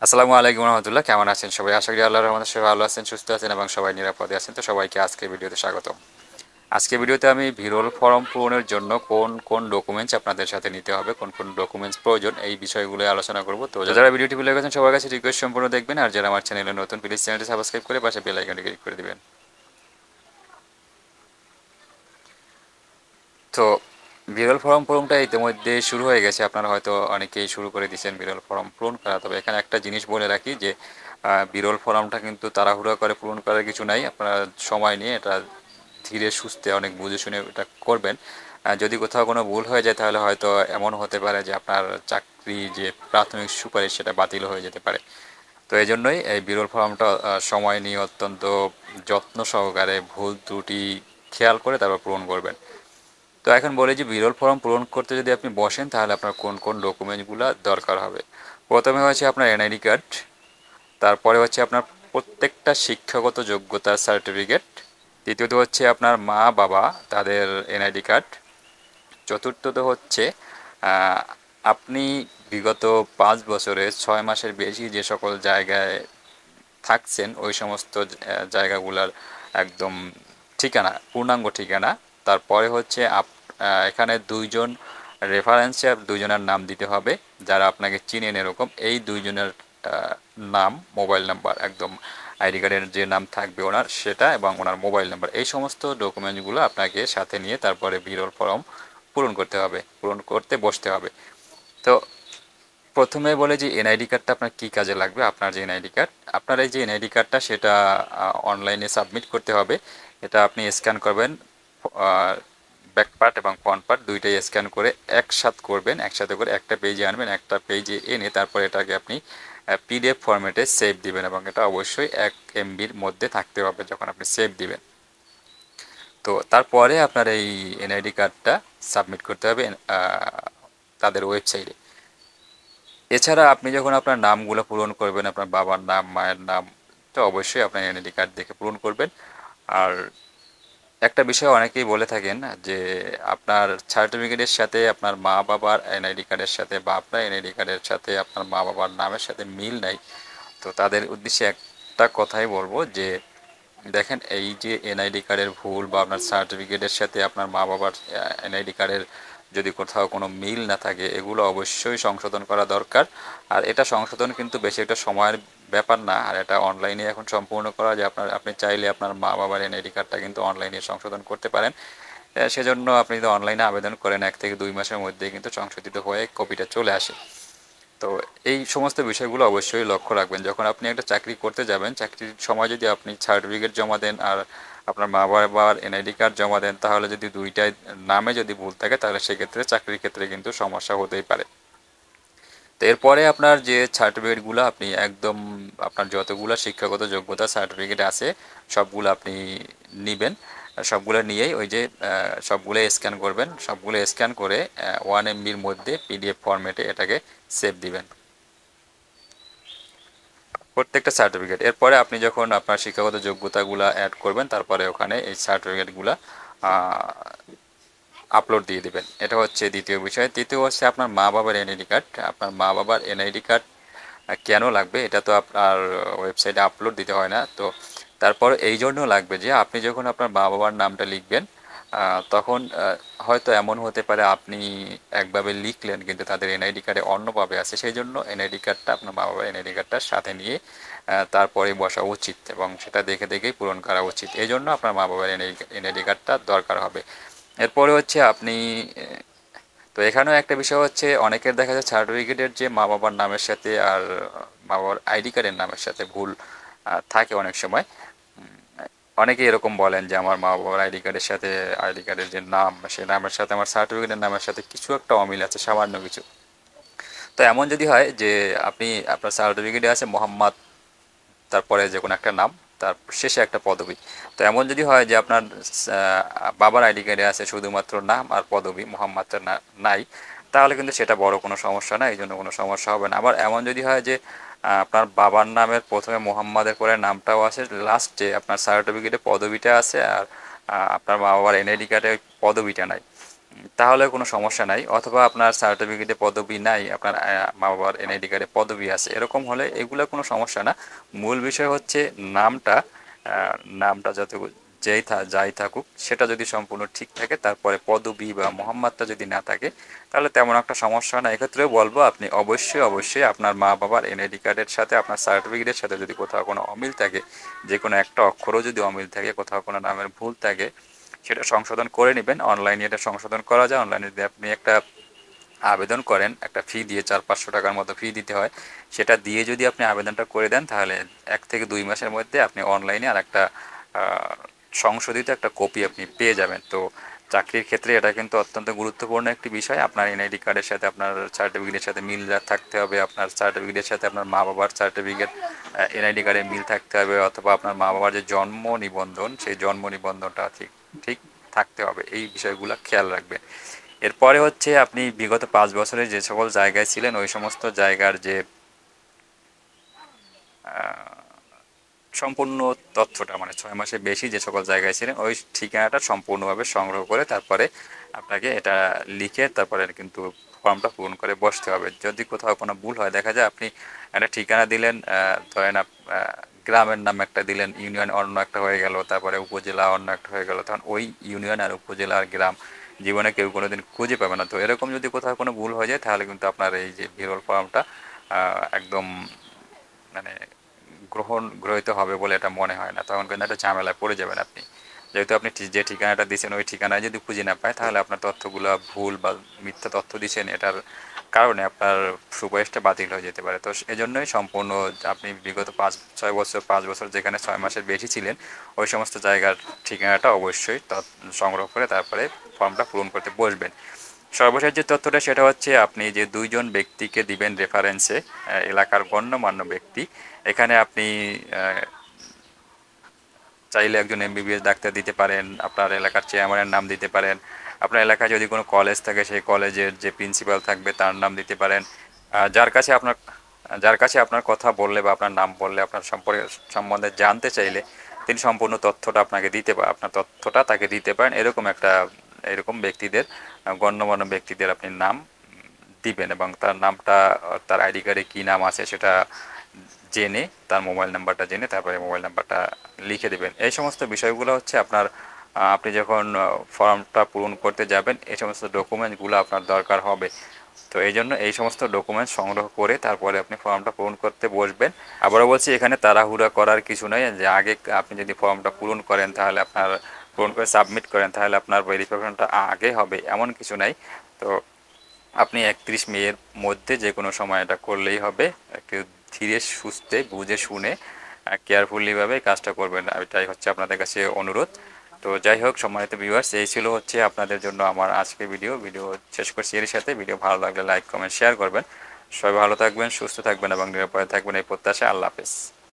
আসসালামু আলাইকুম রহমতুল্লাহ, কেমন আছেন সবাই? আশা করি আল্লাহর রহমতে সবাই ভালো আছেন, সুস্থ আছেন এবং সবাই নিরাপদে আছেন। তো সবাইকে আজকে ভিডিওতে স্বাগত। আজকে ভিডিওতে আমি ভিরল ফর্ম পূরণের জন্য কোন কোন ডকুমেন্টস আপনাদের সাথে নিতে হবে, কোন কোন ডকুমেন্টস প্রয়োজন, এই বিষয়গুলো আলোচনা করব। তো যারা ভিডিওটি ভুলে গেছেন সবার কাছে রিকোয়েস্ট সম্পূর্ণ দেখবেন, আর যারা আমার চ্যানেলে নতুন প্লিজ চ্যানেলটি সাবস্ক্রাইব করে পাশে বেল আইকনটি ক্লিক করে দিবেন। তো বিরল ফর্ম পূরণটা ইতিমধ্যে শুরু হয়ে গেছে, আপনারা হয়তো অনেকেই শুরু করে দিয়েছেন বিরল ফর্ম পূরণ করা। তবে এখানে একটা জিনিস বলে রাখি যে বিরল ফর্মটা কিন্তু তাড়াহুড়া করে পূরণ করার কিছু নাই। আপনারা সময় নিয়ে এটা ধীরে সুস্থে অনেক বুঝে শুনে এটা করবেন। যদি কোথাও কোনো ভুল হয়ে যায় তাহলে হয়তো এমন হতে পারে যে আপনার চাকরি যে প্রাথমিক সুপারিশ সেটা বাতিল হয়ে যেতে পারে। তো এই জন্যই এই বিরল ফর্মটা সময় নিয়ে অত্যন্ত যত্ন সহকারে ভুল ত্রুটি খেয়াল করে তারপর পূরণ করবেন। তো এখন বলি যে বিরল ফর্ম পূরণ করতে যদি আপনি বসেন তাহলে আপনার কোন কোন ডকুমেন্টসগুলো দরকার হবে। প্রথমে হচ্ছে আপনার এনআইডি কার্ড, তারপরে হচ্ছে আপনার প্রত্যেকটা শিক্ষাগত যোগ্যতার সার্টিফিকেট, দ্বিতীয়ত হচ্ছে আপনার মা বাবা তাদের এনআইডি কার্ড, চতুর্থত হচ্ছে আহ, আপনি বিগত 5 বছরে 6 মাসের বেশি যে সকল জায়গায় থাকছেন ওই সমস্ত জায়গাগুলোর একদম ঠিকানা, পূর্ণাঙ্গ ঠিকানা। তারপরে হচ্ছে এখানে দুইজন রেফারেন্সে দুইজনের নাম দিতে হবে যারা আপনাকে চিনেন এরকম, এই দুইজনের নাম, মোবাইল নাম্বার, একদম আইডি কার্ডের যে নাম থাকবে ওনার সেটা এবং ওনার মোবাইল নাম্বার, এই সমস্ত ডকুমেন্টসগুলো আপনাকে সাথে নিয়ে তারপরে বিরল ফর্ম পূরণ করতে হবে, পূরণ করতে বসতে হবে। তো প্রথমে বলে যে এনআইডি কার্ডটা আপনার কী কাজে লাগবে। আপনার যে এনআইডি কার্ড, আপনার এই যে এনআইডি কার্ডটা সেটা অনলাইনে সাবমিট করতে হবে। এটা আপনি স্ক্যান করবেন, ব্যাক পার্ট এবং ফ্রন্ট পার্ট দুইটাই স্ক্যান করে একসাথে করবেন, একসাথে করে একটা পেজে আনবেন। একটা পেজে এনে তারপর এটাকে আপনি পিডিএফ ফরম্যাটে সেভ দিবেন এবং এটা অবশ্যই 1 MBর মধ্যে থাকতে হবে যখন আপনি সেভ দিবেন। তো তারপরে আপনার এই এনআইডি কার্ডটা সাবমিট করতে হবে তাদের ওয়েবসাইটে। এছাড়া আপনি যখন আপনার নামগুলো পূরণ করবেন, আপনার বাবার নাম, মায়ের নাম, তো অবশ্যই আপনার এনআইডি কার্ড দেখে পূরণ করবেন। আর একটা বিষয় অনেকেই বলে থাকেন যে আপনার সার্টিফিকেটের সাথে আপনার মা বাবার এনআইডি কার্ডের সাথে বা আপনার এনআইডি কার্ডের সাথে আপনার মা বাবার নামের সাথে মিল নাই। তো তাদের উদ্দেশ্যে একটা কথাই বলবো যে দেখেন, এই যে এনআইডি কার্ডের ভুল বা আপনার সার্টিফিকেটের সাথে আপনার মা বাবার এনআইডি কার্ডের যদি কোথাও কোনো মিল না থাকে এগুলো অবশ্যই সংশোধন করা দরকার। আর এটা সংশোধন কিন্তু বেশি একটা সময়ের ব্যাপার না, আর এটা অনলাইনে এখন সম্পূর্ণ করা যায়। আপনি চাইলে আপনার মা বাবার এনআইডি কার্ডটা কিন্তু অনলাইনে সংশোধন করতে পারেন। সেজন্য আপনি যদি অনলাইনে আবেদন করেন 1 থেকে 2 মাসের মধ্যেই কিন্তু সংশোধিত হয়ে কপিটা চলে আসে। তো এই সমস্ত বিষয়গুলো অবশ্যই লক্ষ্য রাখবেন যখন আপনি একটা চাকরি করতে যাবেন। চাকরির সময় যদি আপনি সার্টিফিকেট জমা দেন আর আপনার মা বাবার এনআইডি কার্ড জমা দেন তাহলে যদি দুইটাই নামে যদি ভুল থাকে তাহলে সেক্ষেত্রে চাকরির ক্ষেত্রে কিন্তু সমস্যা হতেই পারে। তো এরপরে আপনার যে সার্টিফিকেটগুলো আপনি একদম আপনার যতগুলো শিক্ষাগত যোগ্যতা সার্টিফিকেট আছে সবগুলো আপনি নেবেন। সবগুলো নিয়েই ওই যে সবগুলো স্ক্যান করবেন, সবগুলো স্ক্যান করে 1 MBর মধ্যে পিডিএফ ফরম্যাটে এটাকে সেভ দিবেন, প্রত্যেকটা সার্টিফিকেট। এরপরে আপনি যখন আপনার শিক্ষাগত যোগ্যতাগুলো অ্যাড করবেন তারপরে ওখানে এই সার্টিফিকেটগুলো আপলোড দিয়ে দিবেন। এটা হচ্ছে দ্বিতীয় বিষয়। তৃতীয় হচ্ছে আপনার মা বাবার এনআইডি কার্ড। আপনার মা বাবার এনআইডি কার্ড কেন লাগবে এটা তো আপনার ওয়েবসাইটে আপলোড দিতে হয় না। তো তারপর এই জন্য লাগবে যে আপনি যখন আপনার মা বাবার নামটা লিখবেন তখন হয়তো এমন হতে পারে আপনি একভাবে লিখলেন কিন্তু তাদের এনআইডি কার্ডে অন্যভাবে আছে, সেই জন্য এনআইডি কার্ডটা আপনার মা বাবার এনআইডি কার্ডটার সাথে নিয়ে তারপরে বসা উচিত এবং সেটা দেখে দেখেই পূরণ করা উচিত। এই জন্য আপনার মা বাবার এনআইডি কার্ডটা দরকার হবে। এরপরে হচ্ছে আপনি তো এখানেও একটা বিষয় হচ্ছে অনেকের দেখা যায় সার্টিফিকেটের যে মা বাবার নামের সাথে আর মা বাবার আইডি কার্ডের নামের সাথে ভুল থাকে অনেক সময়। অনেকে এরকম বলেন যে আমার মা বাবার আইডি কার্ডের সাথে আইডি কার্ডের যে নাম সেই নামের সাথে আমার সার্টিফিকেটের নামের সাথে কিছু একটা অমিল আছে, সামান্য কিছু। তো এমন যদি হয় যে আপনি আপনার সার্টিফিকেটে আছে মোহাম্মদ, তারপরে যে কোনো একটা নাম, তার শেষে একটা পদবি। তো এমন যদি হয় যে আপনার বাবার আইডি কার্ডে আছে শুধুমাত্র নাম আর পদবি, মোহাম্মদটা নাই, তাহলে কিন্তু সেটা বড় কোনো সমস্যা না, এই জন্য কোনো সমস্যা হবে না। আবার এমন যদি হয় যে আপনার বাবার নামের প্রথমে মোহাম্মদের পরে নামটাও আছে, লাস্টে আপনার সার্টিফিকেটে পদবিটা আছে আর আপনার মা বাবার এনআইডি কার্ডে ওই পদবিটা নাই, তাহলে কোনো সমস্যা নাই, অথবা আপনার সার্টিফিকেটে পদবি নাই, আপনার মা বাবার এনআইডি কার্ডে পদবি আছে, এরকম হলে এগুলো কোনো সমস্যা না। মূল বিষয় হচ্ছে নামটা, নামটা যত যাই থাকুক সেটা যদি সম্পূর্ণ ঠিক থাকে, তারপরে পদবি বা মোহাম্মদটা যদি না থাকে তাহলে তেমন একটা সমস্যা না। এক্ষেত্রেও বলবো আপনি অবশ্যই আপনার মা বাবার এনআইডি কার্ডের সাথে আপনার সার্টিফিকেটের সাথে যদি কোথাও কোনো অমিল থাকে, যে কোনো একটা অক্ষরও যদি অমিল থাকে, কোথাও কোনো নামের ভুল থাকে, সেটা সংশোধন করে নেবেন। অনলাইনে এটা সংশোধন করা যায়। অনলাইনে যদি আপনি একটা আবেদন করেন, একটা ফি দিয়ে 400-500 টাকার মতো ফি দিতে হয়, সেটা দিয়ে যদি আপনি আবেদনটা করে দেন তাহলে 1 থেকে 2 মাসের মধ্যে আপনি অনলাইনে আর একটা সংশোধিত একটা কপি আপনি পেয়ে যাবেন। তো চাকরির ক্ষেত্রে এটা কিন্তু অত্যন্ত গুরুত্বপূর্ণ একটি বিষয়। আপনার এনআইডি কার্ডের সাথে আপনার সার্টিফিকেটের সাথে মিল থাকতে হবে, আপনার সার্টিফিকেটের সাথে আপনার মা বাবার সার্টিফিকেট এনআইডি কার্ডে মিল থাকতে হবে, অথবা আপনার মা বাবার যে জন্ম নিবন্ধন সেই জন্ম নিবন্ধনটা ঠিক ঠিক থাকতে হবে। এই বিষয়গুলো খেয়াল রাখবেন। এরপরে হচ্ছে আপনি বিগত 5 বছরে যে সকল জায়গায় ছিলেন ওই সমস্ত জায়গার যে সম্পূর্ণ তথ্যটা, মানে 6 মাসের বেশি যে সকল জায়গায় ছিলেন ওই ঠিকানাটা সম্পূর্ণভাবে সংগ্রহ করে তারপরে আপনাকে এটা লিখে তারপরে কিন্তু ফর্মটা পূরণ করে বসতে হবে। যদি কোথাও কোনো ভুল হয়, দেখা যায় আপনি একটা ঠিকানা দিলেন, ধরেন গ্রামের নাম একটা দিলেন, ইউনিয়ন অন্য একটা হয়ে গেল, তারপরে উপজেলা অন্য একটা হয়ে গেল, তখন ওই ইউনিয়ন আর উপজেলা আর গ্রাম জীবনে কেউ কোনোদিন খুঁজে পাবে না। তো এরকম যদি কোথাও কোনো ভুল হয়ে যায় তাহলে কিন্তু আপনার এই যে বিরল ফর্মটা একদম মানে গ্রহিত হবে বলে এটা মনে হয় না। তখন কিন্তু একটা ঝামেলায় পড়ে যাবেন আপনি। যেহেতু আপনি যে ঠিকানাটা দিয়েছেন ওই ঠিকানায় যদি খুঁজে না পায় তাহলে আপনার তথ্যগুলো ভুল বা মিথ্যা তথ্য দিয়েছেন, এটার কারণে আপনার সুপারিশটা বাতিল হয়ে যেতে পারে। তো এজন্যই সম্পূর্ণ আপনি বিগত 5-6 বছর 5 বছর যেখানে 6 মাসের বেশি ছিলেন ওই সমস্ত জায়গার ঠিকানাটা অবশ্যই সংগ্রহ করে তারপরে ফর্মটা পূরণ করতে বসবেন। সর্বশেষ যে তথ্যটা সেটা হচ্ছে আপনি যে 2 জন ব্যক্তিকে দিবেন রেফারেন্সে, এলাকার গণ্যমান্য ব্যক্তি। এখানে আপনি চাইলে একজন এমবিবিএস ডাক্তার দিতে পারেন, আপনার এলাকার চেয়ারম্যানের নাম দিতে পারেন, আপনার এলাকায় যদি কোনো কলেজ থাকে সেই কলেজের যে প্রিন্সিপাল থাকবে তার নাম দিতে পারেন। যার কাছে আপনার কথা বললে বা আপনার নাম বললে আপনার সম্বন্ধে জানতে চাইলে তিনি সম্পূর্ণ তথ্যটা আপনাকে আপনার তথ্যটা তাকে দিতে পারেন। এরকম ব্যক্তিদের, গণ্যমান্য ব্যক্তিদের আপনি নাম দিবেন এবং তার নামটা, তার আইডি কার্ডে কী নাম আছে সেটা জেনে, তার মোবাইল নাম্বারটা জেনে তারপরে মোবাইল নাম্বারটা লিখে দেবেন। এই সমস্ত বিষয়গুলো হচ্ছে আপনার আপনি যখন ফর্মটা পূরণ করতে যাবেন এই সমস্ত ডকুমেন্টসগুলো আপনার দরকার হবে। তো এই জন্য এই সমস্ত ডকুমেন্টস সংগ্রহ করে তারপরে আপনি ফর্মটা পূরণ করতে বসবেন। আবারও বলছি, এখানে তাড়াহুড়া করার কিছু নয় যে আগে আপনি যদি ফর্মটা পূরণ করেন তাহলে আপনার পূরণ করে সাবমিট করেন তাহলে আপনার ভেরিফিকেশনটা আগে হবে, এমন কিছু নাই। তো আপনি 31 মের মধ্যে যে কোনো সময় এটা করলেই হবে। একটু ধীরে সুস্থে বুঝে শুনে কেয়ারফুলিভাবে কাজটা করবেন, এটাই হচ্ছে আপনাদের কাছে অনুরোধ। তো যাই হোক সম্মানিত ভিউয়ার্স, এই ছিল হচ্ছে আপনাদের জন্য আমার আজকে ভিডিও শেষ করছি এর সাথে। ভিডিও ভালো লাগলে লাইক কমেন্ট শেয়ার করবেন। সবাই ভালো থাকবেন, সুস্থ থাকবেন এবং নিরাপদে থাকবেন এই প্রত্যাশা। আল্লাহ হাফেজ।